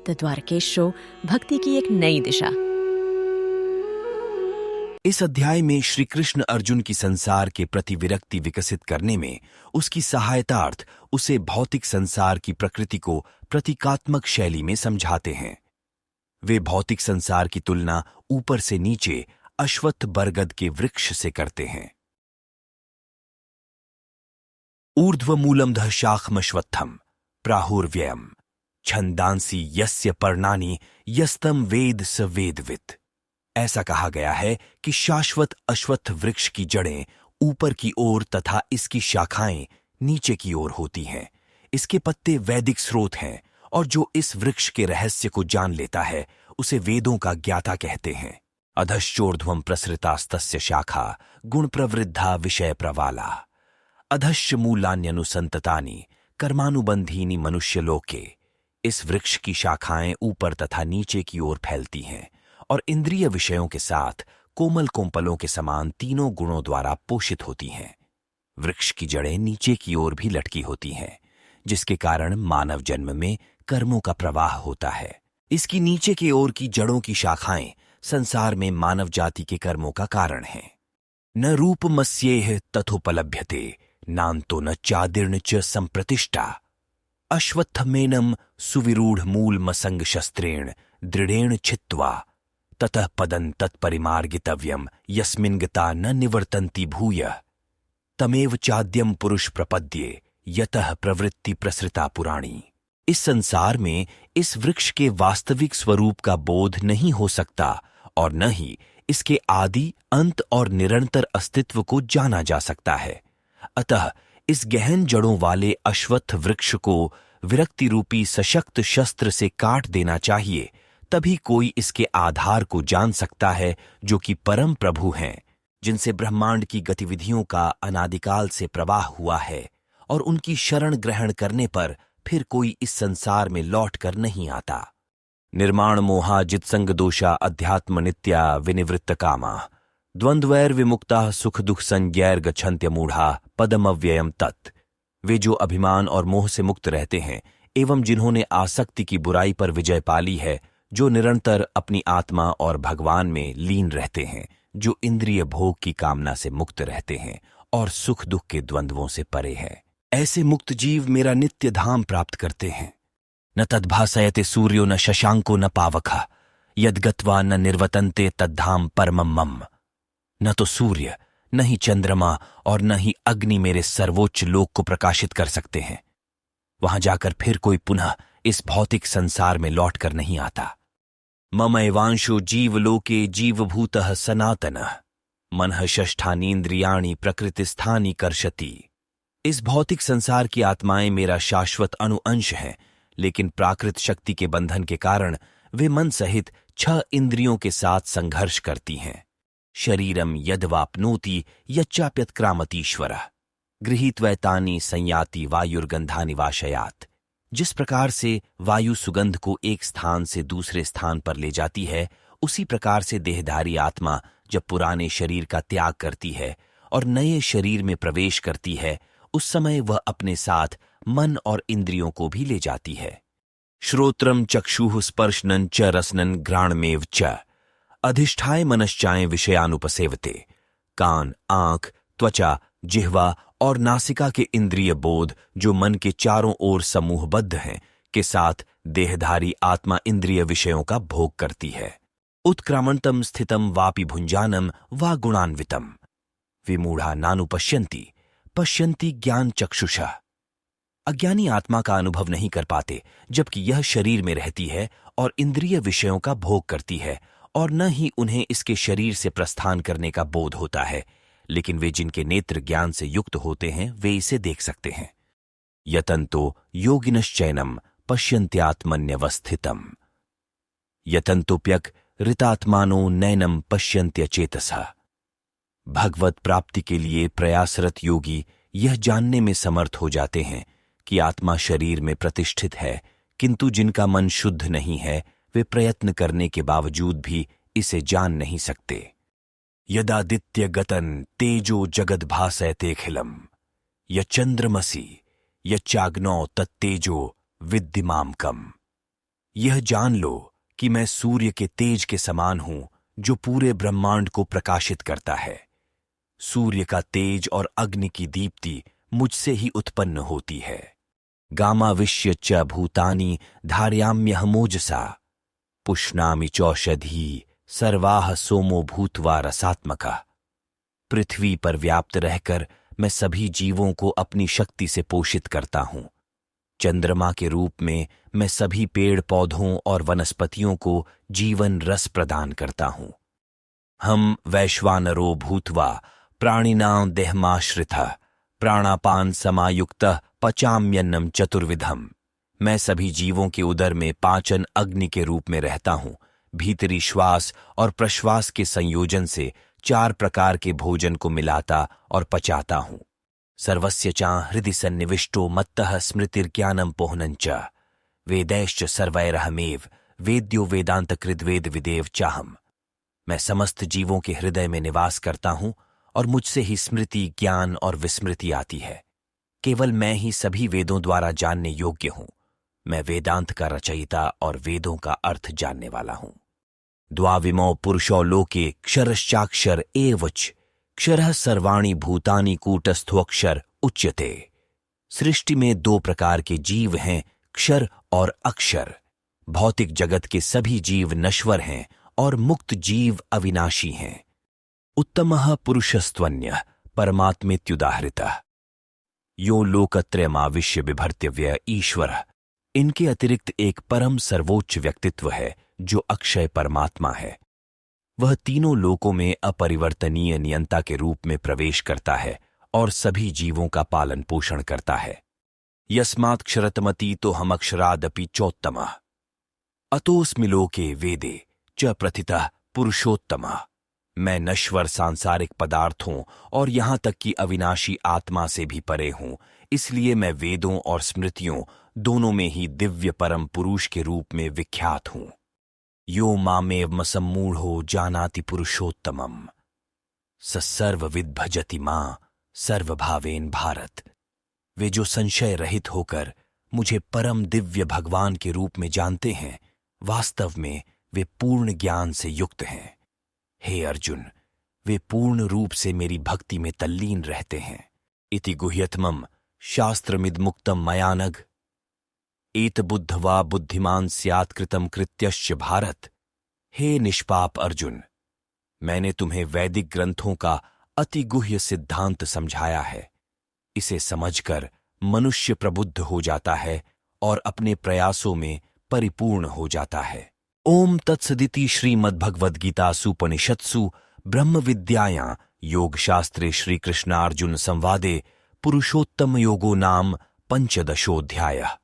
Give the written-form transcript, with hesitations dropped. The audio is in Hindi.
द द्वारकेश शो, भक्ति की एक नई दिशा। इस अध्याय में श्री कृष्ण अर्जुन की संसार के प्रति विरक्ति विकसित करने में उसकी सहायतार्थ उसे भौतिक संसार की प्रकृति को प्रतीकात्मक शैली में समझाते हैं। वे भौतिक संसार की तुलना ऊपर से नीचे अश्वत्थ बरगद के वृक्ष से करते हैं। ऊर्ध्वमूलमधः शाखमश्वत्थम प्राहुर्व्ययम् छंदांसी यस्य पर्णानि यस्तम वेद स वेदवित्। ऐसा कहा गया है कि शाश्वत अश्वत्थ वृक्ष की जड़ें ऊपर की ओर तथा इसकी शाखाएं नीचे की ओर होती हैं। इसके पत्ते वैदिक स्रोत हैं और जो इस वृक्ष के रहस्य को जान लेता है उसे वेदों का ज्ञाता कहते हैं। अधश्चोर्ध्वं प्रसृतास्तस्य शाखा गुण प्रवृद्धा विषय प्रवाला अधश्च मूलान्यनुसंततानि कर्मानुबंधीनि मनुष्यलोके। इस वृक्ष की शाखाएं ऊपर तथा नीचे की ओर फैलती हैं और इंद्रिय विषयों के साथ कोमल कोमपलों के समान तीनों गुणों द्वारा पोषित होती हैं। वृक्ष की जड़ें नीचे की ओर भी लटकी होती हैं, जिसके कारण मानव जन्म में कर्मों का प्रवाह होता है। इसकी नीचे की ओर की जड़ों की शाखाएं संसार में मानव जाति के कर्मों का कारण हैं। न रूपमस्येह तथोपलभ्यते नान्तो न चादिर्न च संप्रतिष्ठा अश्वत्थमेनं सुविरूढ़ मूलमसंग शस्त्रेण दृढ़ेण छित्त्वा ततः पदं तत्परिमार्गितव्यं यस्मिन् गता न निवर्तन्ति भूयः तमेव चाद्यं पुरुष प्रपद्ये यतः प्रवृत्ति प्रसृता पुराणी। इस संसार में इस वृक्ष के वास्तविक स्वरूप का बोध नहीं हो सकता और न ही इसके आदि अंत और निरंतर अस्तित्व को जाना जा सकता है। अतः इस गहन जड़ों वाले अश्वत्थ वृक्ष को विरक्ति रूपी सशक्त शस्त्र से काट देना चाहिए, तभी कोई इसके आधार को जान सकता है जो कि परम प्रभु हैं, जिनसे ब्रह्मांड की गतिविधियों का अनादिकाल से प्रवाह हुआ है और उनकी शरण ग्रहण करने पर फिर कोई इस संसार में लौट कर नहीं आता। निर्माण मोहा जित्संग दोषा अध्यात्म नित्या विनिवृत्त कामा द्वंद्वैर विमुक्ता सुख दुख संज्ञैर गच्छन्त्य मूढ़ा पदमव्ययम तत्। वे जो अभिमान और मोह से मुक्त रहते हैं एवं जिन्होंने आसक्ति की बुराई पर विजय पाली है, जो निरंतर अपनी आत्मा और भगवान में लीन रहते हैं, जो इंद्रिय भोग की कामना से मुक्त रहते हैं और सुख दुख के द्वंद्वों से परे हैं, ऐसे मुक्त जीव मेरा नित्य धाम प्राप्त करते हैं। न तद्भासयते सूर्यो न शशांको न पावकः यद्गत्वा न निर्वतन्ते तद्धाम परमं मम। न तो सूर्य, न ही चंद्रमा और न ही अग्नि मेरे सर्वोच्च लोक को प्रकाशित कर सकते हैं। वहां जाकर फिर कोई पुनः इस भौतिक संसार में लौट कर नहीं आता। मम एवांशो जीवलोके जीवभूतः सनातनः मनः षष्ठानीन्द्रियाणि प्रकृतिस्थानि कर्षति। इस भौतिक संसार की आत्माएं मेरा शाश्वत अनुअंश हैं, लेकिन प्राकृत शक्ति के बंधन के कारण वे मन सहित 6 इंद्रियों के साथ संघर्ष करती हैं। शरीरम यद्वाप्नोति यच्चाप्यत्क्रामतीश्वरः गृहीत्वैतानि संयाति वायुर्गंधानि वाशयात्। जिस प्रकार से वायु सुगंध को एक स्थान से दूसरे स्थान पर ले जाती है, उसी प्रकार से देहधारी आत्मा जब पुराने शरीर का त्याग करती है और नए शरीर में प्रवेश करती है, उस समय वह अपने साथ मन और इंद्रियों को भी ले जाती है। श्रोत्रम चक्षुः स्पर्शनं च रसनं घ्राणमेव च अधिष्ठाय मनश्चाय विषयानुपसेवते। कान, आंख, त्वचा, जिह्वा और नासिका के इंद्रिय बोध जो मन के चारों ओर समूहबद्ध हैं, के साथ देहधारी आत्मा इंद्रिय विषयों का भोग करती है। उत्क्रामंतम स्थितम वापि भुंजानम वा गुणान्वितम विमूढ़ा नानुपश्यन्ति पश्यन्ति ज्ञान चक्षुषः। अज्ञानी आत्मा का अनुभव नहीं कर पाते, जबकि यह शरीर में रहती है और इंद्रिय विषयों का भोग करती है, और न ही उन्हें इसके शरीर से प्रस्थान करने का बोध होता है, लेकिन वे जिनके नेत्र ज्ञान से युक्त होते हैं वे इसे देख सकते हैं। यतन्तो योगिनश्चैनम पश्यन्त्यात्मन्यवस्थितम् यतन्तोप्यक ऋतात्मानो नैनम पश्यन्त्यचेतसः। भगवत प्राप्ति के लिए प्रयासरत योगी यह जानने में समर्थ हो जाते हैं कि आत्मा शरीर में प्रतिष्ठित है, किंतु जिनका मन शुद्ध नहीं है वे प्रयत्न करने के बावजूद भी इसे जान नहीं सकते। यदादित्य गतन तेजो जगद भासयतेखिलम यचंद्रमसि यच्चाग्नौ तत्तेजो विद्धिमामकम्। यह जान लो कि मैं सूर्य के तेज के समान हूं जो पूरे ब्रह्मांड को प्रकाशित करता है। सूर्य का तेज और अग्नि की दीप्ति मुझसे ही उत्पन्न होती है। गामाविश्य च भूतानि धारयाम्यहमोजसा पुष्णामि चौषधी सर्वाः सोमो भूत्वा रसात्मका। पृथ्वी पर व्याप्त रहकर मैं सभी जीवों को अपनी शक्ति से पोषित करता हूं। चंद्रमा के रूप में मैं सभी पेड़ पौधों और वनस्पतियों को जीवन रस प्रदान करता हूं। हम वैश्वानरो भूत्वा प्राणिनां देहमाश्रितः प्राणापान समायुक्तः पचाम्यन्नम चतुर्विधम। मैं सभी जीवों के उदर में पाचन अग्नि के रूप में रहता हूं। भीतरी श्वास और प्रश्वास के संयोजन से 4 प्रकार के भोजन को मिलाता और पचाता हूं। सर्वस्य चां हृदि सन्निविष्टो मत्तः स्मृतिर्ज्ञानम पोहनञ्च वेदैश्च सर्वैरहमेव वेद्यो वेदांतकृद्वेद विदेव चाहम। मैं समस्त जीवों के हृदय में निवास करता हूं और मुझसे ही स्मृति, ज्ञान और विस्मृति आती है। केवल मैं ही सभी वेदों द्वारा जानने योग्य हूं। मैं वेदांत का रचयिता और वेदों का अर्थ जानने वाला हूं। द्वाविमौ पुरुषो लोके क्षरश्चाक्षर एवच क्षरः सर्वाणि भूतानि कूटस्थोऽक्षर उच्यते। सृष्टि में 2 प्रकार के जीव हैं, क्षर और अक्षर। भौतिक जगत के सभी जीव नश्वर हैं और मुक्त जीव अविनाशी हैं। उत्तमः पुरुषस्त्वन्यः परमात्मेत्युदाहृतः यो लोकत्रयमाविश्य बिभर्त्यव्यय ईश्वरः। इनके अतिरिक्त एक परम सर्वोच्च व्यक्तित्व है जो अक्षय परमात्मा है। वह तीनों लोकों में अपरिवर्तनीय नियंता के रूप में प्रवेश करता है और सभी जीवों का पालन पोषण करता है। यस्मात् क्षरतमति तो हम अक्षरादपि चोत्तमः अतोऽस्मि लोके वेदे च प्रथितः पुरुषोत्तमः। मैं नश्वर सांसारिक पदार्थों और यहां तक कि अविनाशी आत्मा से भी परे हूं, इसलिए मैं वेदों और स्मृतियों दोनों में ही दिव्य परम पुरुष के रूप में विख्यात हूं। यो मामेव सम्मूढ़ो जानाति पुरुषोत्तमम् स सर्वविद् भजति मां सर्वभावेन भारत। वे जो संशय रहित होकर मुझे परम दिव्य भगवान के रूप में जानते हैं, वास्तव में वे पूर्ण ज्ञान से युक्त हैं। हे अर्जुन, वे पूर्ण रूप से मेरी भक्ति में तल्लीन रहते हैं। इति गुह्यतमं शास्त्रमिद मुक्तम मया नघ एत बुद्धवा बुद्धिमान स्यात् कृतं कृत्यश्च भारत। हे निष्पाप अर्जुन, मैंने तुम्हें वैदिक ग्रंथों का अति गुह्य सिद्धांत समझाया है। इसे समझकर मनुष्य प्रबुद्ध हो जाता है और अपने प्रयासों में परिपूर्ण हो जाता है। ओम तत्सदिति श्रीमद्भगवद्गीतासूपनिषत्सु ब्रह्म विद्यायां योगशास्त्रे श्रीकृष्णार्जुन संवादे पुरुषोत्तम योगो नाम 15 अध्यायः।